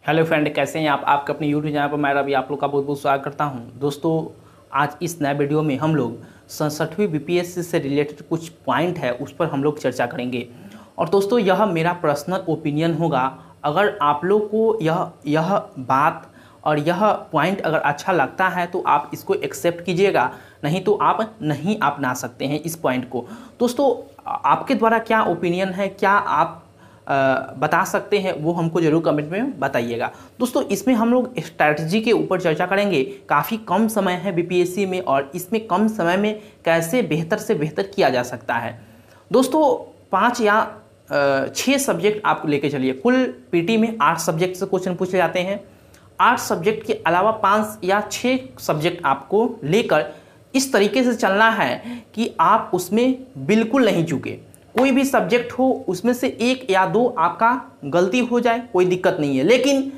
Hello friend, कैसे हैं आप? आपके अपने यूट्यूब चैनल पर मैं रवि आप लोग का बहुत बहुत स्वागत करता हूं। दोस्तों, आज इस नए वीडियो में हम लोग 67वीं बीपीएससी से रिलेटेड कुछ पॉइंट है उस पर हम लोग चर्चा करेंगे। और दोस्तों, यह मेरा पर्सनल ओपिनियन होगा। अगर आप लोग को यह बात और यह पॉइंट अगर अच्छा लगता है तो आप इसको एक्सेप्ट कीजिएगा, नहीं तो आप नहीं अपना सकते हैं इस पॉइंट को। दोस्तों, आपके द्वारा क्या ओपिनियन है, क्या आप बता सकते हैं, वो हमको ज़रूर कमेंट में बताइएगा। दोस्तों, इसमें हम लोग स्ट्रैटेजी के ऊपर चर्चा करेंगे। काफ़ी कम समय है बीपीएससी में और इसमें कम समय में कैसे बेहतर से बेहतर किया जा सकता है। दोस्तों, 5 या 6 सब्जेक्ट आप लेके चलिए। कुल पीटी में 8 सब्जेक्ट से क्वेश्चन पूछे जाते हैं। 8 सब्जेक्ट के अलावा 5 या 6 सब्जेक्ट आपको लेकर इस तरीके से चलना है कि आप उसमें बिल्कुल नहीं चूके। कोई भी सब्जेक्ट हो उसमें से 1 या 2 आपका गलती हो जाए, कोई दिक्कत नहीं है, लेकिन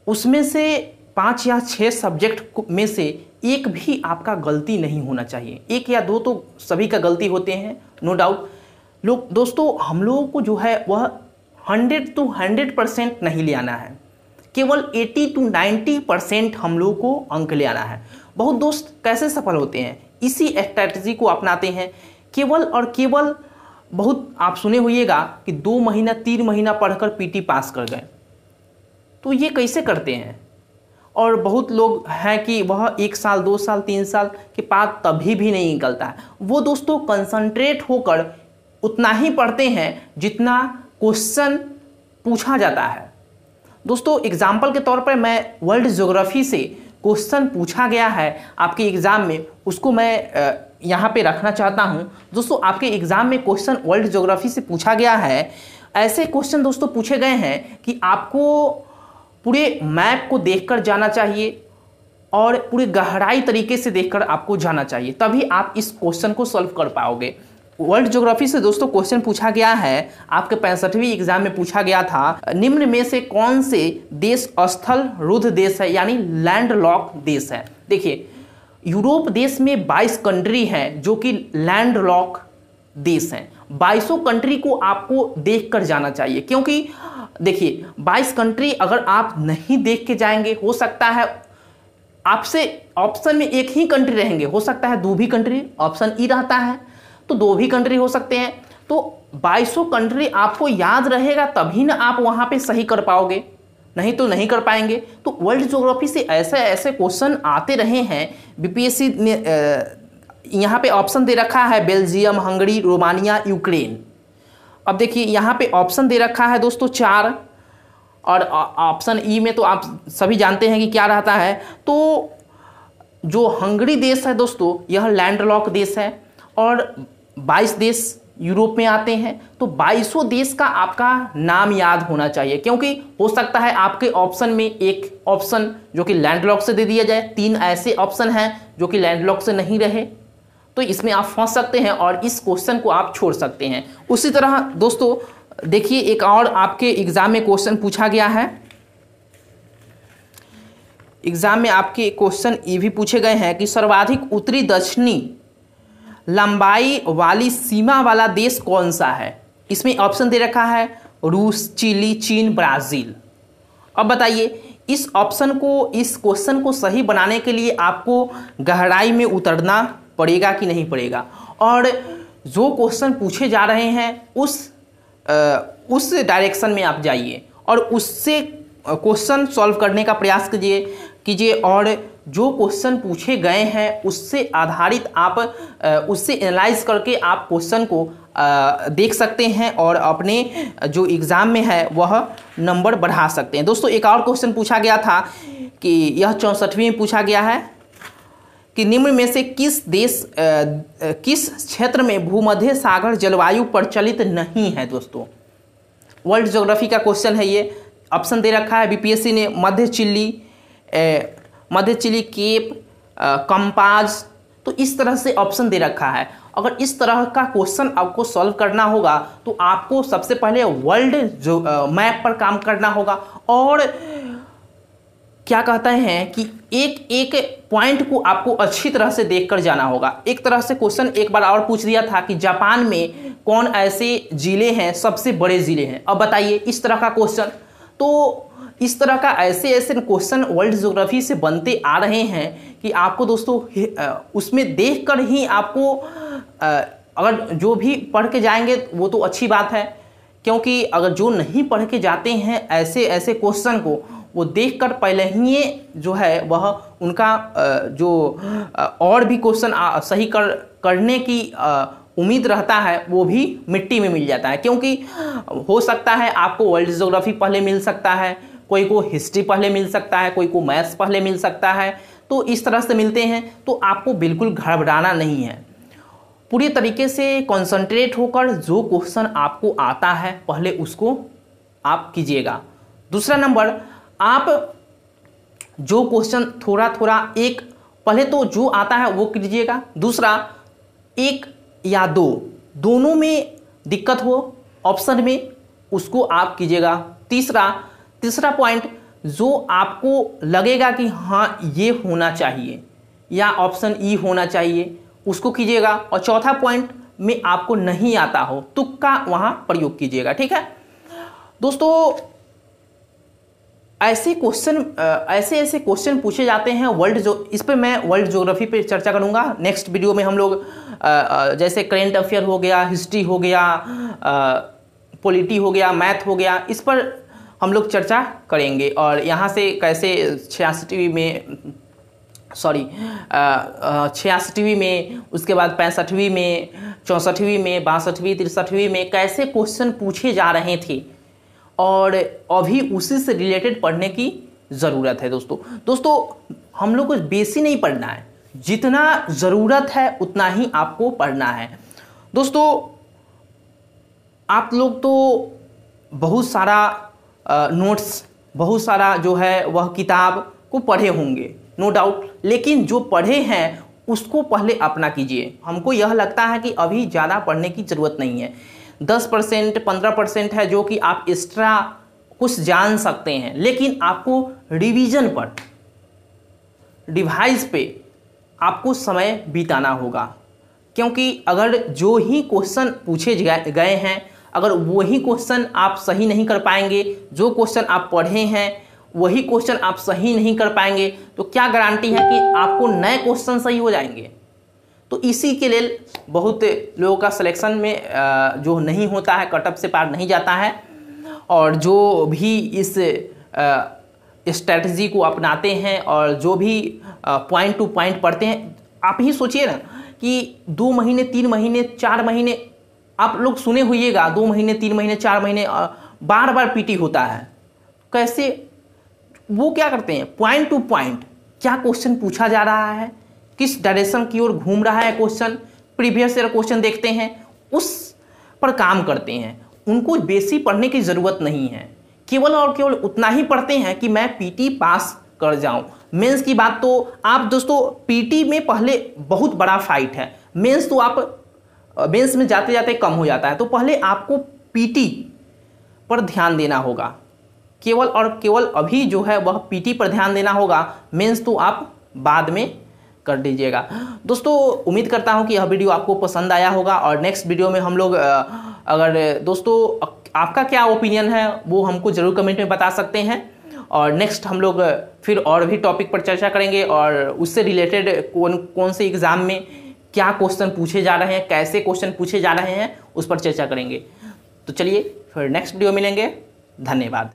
उसमें से 5 या 6 सब्जेक्ट में से एक भी आपका गलती नहीं होना चाहिए। 1 या 2 तो सभी का गलती होते हैं, नो डाउट। दोस्तों, हम लोगों को जो है वह 100 to 100% नहीं ले आना है, केवल 80 to 90% हम लोगों को अंक ले आना है। बहुत दोस्त कैसे सफल होते हैं, इसी स्ट्रैटेजी को अपनाते हैं। केवल और केवल बहुत आप सुने होइएगा कि 2 महीना 3 महीना पढ़कर पीटी पास कर गए, तो ये कैसे करते हैं? और बहुत लोग हैं कि वह 1 साल 2 साल 3 साल के बाद तभी भी नहीं निकलता है। वो दोस्तों कंसंट्रेट होकर उतना ही पढ़ते हैं जितना क्वेश्चन पूछा जाता है। दोस्तों, एग्जाम्पल के तौर पर मैं वर्ल्ड ज्योग्राफी से क्वेश्चन पूछा गया है आपके एग्ज़ाम में, उसको मैं यहाँ पे रखना चाहता हूँ। दोस्तों, आपके एग्ज़ाम में क्वेश्चन वर्ल्ड ज्योग्राफी से पूछा गया है। ऐसे क्वेश्चन दोस्तों पूछे गए हैं कि आपको पूरे मैप को देखकर जाना चाहिए और पूरी गहराई तरीके से देखकर आपको जाना चाहिए, तभी आप इस क्वेश्चन को सॉल्व कर पाओगे। वर्ल्ड ज्योग्राफी से दोस्तों क्वेश्चन पूछा गया है, आपके 65वीं एग्जाम में पूछा गया था, निम्न में से कौन से देश स्थल रुद्ध देश है, यानी लैंड लॉक देश है। देखिए, यूरोप देश में 22 कंट्री हैं जो कि लैंड लॉक देश हैं। 22 कंट्री को आपको देखकर जाना चाहिए, क्योंकि देखिए 22 कंट्री अगर आप नहीं देख के जाएंगे, हो सकता है आपसे ऑप्शन में एक ही कंट्री रहेंगे, हो सकता है 2 भी कंट्री, ऑप्शन ई रहता है तो 2 भी कंट्री हो सकते हैं। तो 22 कंट्री आपको याद रहेगा तभी ना आप वहां पे सही कर पाओगे, नहीं तो नहीं कर पाएंगे। तो वर्ल्ड ज्योग्राफी से ऐसे ऐसे क्वेश्चन आते रहे हैं। बीपीएससी ने यहाँ पे ऑप्शन दे रखा है बेल्जियम, हंगरी, रोमानिया, यूक्रेन। अब देखिए यहाँ पे ऑप्शन दे रखा है दोस्तों 4, और ऑप्शन ई में तो आप सभी जानते हैं कि क्या रहता है। तो जो हंगरी देश है दोस्तों, यह लैंडलॉक देश है और 22 देश यूरोप में आते हैं। तो 22 देश का आपका नाम याद होना चाहिए, क्योंकि हो सकता है आपके ऑप्शन में एक ऑप्शन जो कि लैंडलॉक से दे दिया जाए, 3 ऐसे ऑप्शन हैं जो कि लैंडलॉक से नहीं रहे, तो इसमें आप फंस सकते हैं और इस क्वेश्चन को आप छोड़ सकते हैं। उसी तरह दोस्तों देखिए, एक और आपके एग्जाम में क्वेश्चन पूछा गया है। एग्जाम में आपके क्वेश्चन ये भी पूछे गए हैं कि सर्वाधिक उत्तरी दक्षिणी लंबाई वाली सीमा वाला देश कौन सा है। इसमें ऑप्शन दे रखा है रूस, चिली, चीन, ब्राज़ील। अब बताइए, इस क्वेश्चन को सही बनाने के लिए आपको गहराई में उतरना पड़ेगा कि नहीं पड़ेगा, और जो क्वेश्चन पूछे जा रहे हैं उस डायरेक्शन में आप जाइए और उससे क्वेश्चन सॉल्व करने का प्रयास कीजिए और जो क्वेश्चन पूछे गए हैं उससे आधारित आप उससे एनालाइज करके आप क्वेश्चन को देख सकते हैं और अपने जो एग्ज़ाम में है वह नंबर बढ़ा सकते हैं। दोस्तों, एक और क्वेश्चन पूछा गया था कि यह 64वीं में पूछा गया है कि निम्न में से किस क्षेत्र में भूमध्य सागर जलवायु प्रचलित नहीं है। दोस्तों, वर्ल्ड ज्योग्राफी का क्वेश्चन है ये। ऑप्शन दे रखा है बीपीएससी ने मध्य चिली, केप, कंपाज, तो इस तरह से ऑप्शन दे रखा है। अगर इस तरह का क्वेश्चन आपको सॉल्व करना होगा तो आपको सबसे पहले वर्ल्ड जो मैप पर काम करना होगा और क्या कहते हैं कि एक एक पॉइंट को आपको अच्छी तरह से देखकर जाना होगा। एक तरह से क्वेश्चन एक बार और पूछ दिया था कि जापान में कौन ऐसे जिले हैं सबसे बड़े जिले हैं। अब बताइए, इस तरह का क्वेश्चन तो इस तरह का ऐसे ऐसे क्वेश्चन वर्ल्ड ज्योग्राफी से बनते आ रहे हैं कि आपको दोस्तों उसमें देखकर ही आपको अगर जो भी पढ़ के जाएंगे वो तो अच्छी बात है, क्योंकि अगर जो नहीं पढ़ के जाते हैं ऐसे ऐसे क्वेश्चन को, वो देखकर पहले ही जो है वह उनका जो और भी क्वेश्चन सही करने की उम्मीद रहता है वो भी मिट्टी में मिल जाता है। क्योंकि हो सकता है आपको वर्ल्ड ज्योग्राफी पहले मिल सकता है, कोई को हिस्ट्री पहले मिल सकता है, कोई को मैथ्स पहले मिल सकता है, तो इस तरह से मिलते हैं। तो आपको बिल्कुल घबराना नहीं है, पूरी तरीके से कंसंट्रेट होकर जो क्वेश्चन आपको आता है पहले उसको आप कीजिएगा। दूसरा नंबर, आप जो क्वेश्चन थोड़ा थोड़ा एक पहले तो जो आता है वो कीजिएगा। दूसरा, एक या दोनों में दिक्कत हो ऑप्शन में उसको आप कीजिएगा। तीसरा पॉइंट, जो आपको लगेगा कि हाँ ये होना चाहिए या ऑप्शन ई होना चाहिए उसको कीजिएगा। और चौथा पॉइंट में आपको नहीं आता हो तुक्का वहाँ प्रयोग कीजिएगा। ठीक है दोस्तों, ऐसे ऐसे क्वेश्चन पूछे जाते हैं इस पे मैं वर्ल्ड ज्योग्राफी पे चर्चा करूंगा। नेक्स्ट वीडियो में हम लोग जैसे करेंट अफेयर हो गया, हिस्ट्री हो गया, पॉलिटी हो गया, मैथ हो गया, इस पर हम लोग चर्चा करेंगे। और यहाँ से कैसे 86वीं में 86वीं में, उसके बाद 65वीं में, 64वीं में, 62वीं, 63वीं में कैसे क्वेश्चन पूछे जा रहे थे और अभी उसी से रिलेटेड पढ़ने की ज़रूरत है। दोस्तों हम लोग को बेसी नहीं पढ़ना है, जितना ज़रूरत है उतना ही आपको पढ़ना है। दोस्तों आप लोग तो बहुत सारा नोट्स, बहुत सारा जो है वह किताब को पढ़े होंगे नो डाउट, लेकिन जो पढ़े हैं उसको पहले अपना कीजिए। हमको यह लगता है कि अभी ज़्यादा पढ़ने की ज़रूरत नहीं है, 10% 15% है जो कि आप एक्स्ट्रा कुछ जान सकते हैं, लेकिन आपको रिवीजन पर, डिवाइस पे आपको समय बिताना होगा। क्योंकि अगर जो ही क्वेश्चन पूछे गए हैं, अगर वही क्वेश्चन आप सही नहीं कर पाएंगे, जो क्वेश्चन आप पढ़े हैं वही क्वेश्चन आप सही नहीं कर पाएंगे, तो क्या गारंटी है कि आपको नए क्वेश्चन सही हो जाएंगे। तो इसी के लिए बहुत लोगों का सिलेक्शन में जो नहीं होता है, कटअप से पार नहीं जाता है। और जो भी इस स्ट्रेटजी को अपनाते हैं और जो भी पॉइंट टू पॉइंट पढ़ते हैं, आप ही सोचिए ना कि 2 महीने 3 महीने 4 महीने आप लोग सुने होइएगा, 2 महीने 3 महीने 4 महीने बार बार पीटी होता है। कैसे वो क्या करते हैं, पॉइंट टू पॉइंट क्या क्वेश्चन पूछा जा रहा है, किस डायरेक्शन की ओर घूम रहा है क्वेश्चन, प्रीवियस ईयर क्वेश्चन देखते हैं, उस पर काम करते हैं। उनको बेसी पढ़ने की ज़रूरत नहीं है, केवल और केवल उतना ही पढ़ते हैं कि मैं पीटी पास कर जाऊं। मेंस की बात तो आप दोस्तों, पीटी में पहले बहुत बड़ा फाइट है, मेंस तो आप मेंस में जाते जाते कम हो जाता है। तो पहले आपको पीटी पर ध्यान देना होगा, केवल और केवल अभी जो है वह पीटी पर ध्यान देना होगा, मेंस तो आप बाद में कर दीजिएगा। दोस्तों उम्मीद करता हूं कि यह वीडियो आपको पसंद आया होगा। और नेक्स्ट वीडियो में हम लोग अगर दोस्तों आपका क्या ओपिनियन है वो हमको ज़रूर कमेंट में बता सकते हैं। और नेक्स्ट हम लोग फिर और भी टॉपिक पर चर्चा करेंगे और उससे रिलेटेड कौन से एग्ज़ाम में क्या क्वेश्चन पूछे जा रहे हैं, कैसे क्वेश्चन पूछे जा रहे हैं, उस पर चर्चा करेंगे। तो चलिए फिर नेक्स्ट वीडियो मिलेंगे। धन्यवाद।